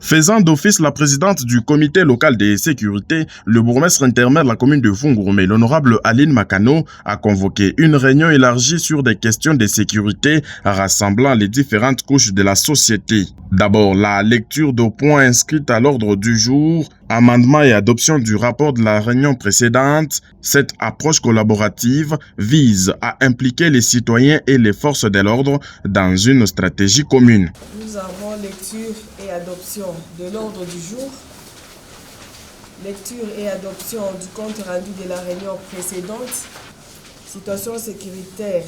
Faisant d'office la présidente du comité local de sécurité, le bourgmestre intermaire de la commune de Fungurume, l'honorable Aline Makano, a convoqué une réunion élargie sur des questions de sécurité rassemblant les différentes couches de la société. D'abord, la lecture de points inscrits à l'ordre du jour, amendement et adoption du rapport de la réunion précédente. Cette approche collaborative vise à impliquer les citoyens et les forces de l'ordre dans une stratégie commune. Nous avons lecture et adoption de l'ordre du jour, lecture et adoption du compte rendu de la réunion précédente, situation sécuritaire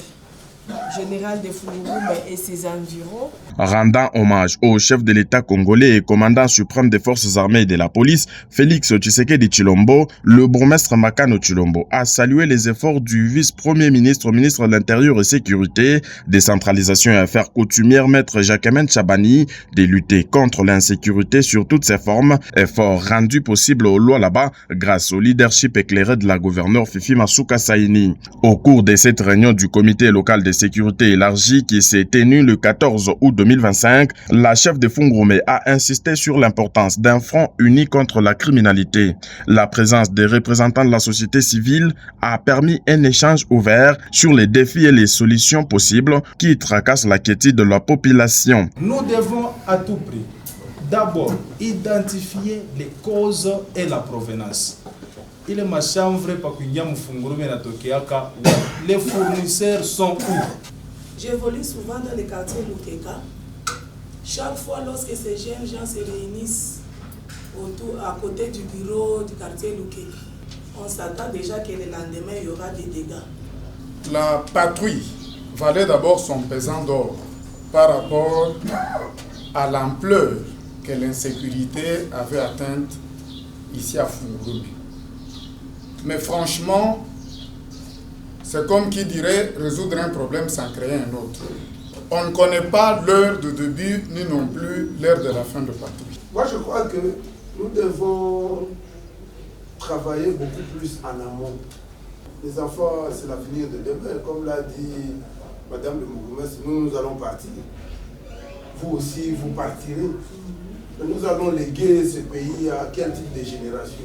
générale de Fungurume et ses environs. Rendant hommage au chef de l'État congolais et commandant suprême des forces armées et de la police, Félix Tshisekedi Tshilombo, le bourgmestre Makano Tshilombo a salué les efforts du vice-premier ministre, ministre de l'Intérieur et Sécurité, décentralisation et affaires coutumières, maître Jacquemain Chabani, de lutter contre l'insécurité sur toutes ses formes, effort rendu possible au Lualaba grâce au leadership éclairé de la gouverneure Fifi Masuka Saini. Au cours de cette réunion du comité local de sécurité élargie qui s'est tenue le 14 août 2025, la chef de Fungurume a insisté sur l'importance d'un front uni contre la criminalité. La présence des représentants de la société civile a permis un échange ouvert sur les défis et les solutions possibles qui tracassent la quiétude de la population. Nous devons à tout prix d'abord identifier les causes et la provenance. Il est ma chambre parce qu'il y a les fournisseurs sont où? J'évolue souvent dans les quartiers Lukeka. Chaque fois lorsque ces jeunes gens se réunissent à côté du bureau du quartier Lukeka, on s'attend déjà que le lendemain il y aura des dégâts. La patrouille valait d'abord son pesant d'or par rapport à l'ampleur que l'insécurité avait atteinte ici à Fungurume. Mais franchement, c'est comme qui dirait résoudre un problème sans créer un autre. On ne connaît pas l'heure de début ni non plus l'heure de la fin de patrouille. Moi, je crois que nous devons travailler beaucoup plus en amont. Les enfants, c'est l'avenir de demain. Comme l'a dit Madame le bourgmestre, nous allons partir. Vous aussi, vous partirez. Mais nous allons léguer ce pays à quel type de génération?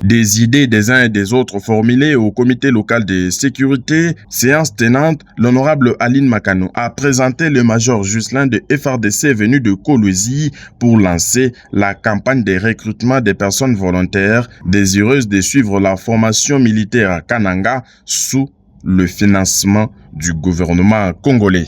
Des idées des uns et des autres formulées au comité local de sécurité, séance tenante, l'honorable Aline Makano a présenté le major Juscelin de FRDC venu de Kolwezi pour lancer la campagne de recrutement des personnes volontaires désireuses de suivre la formation militaire à Kananga sous le financement du gouvernement congolais.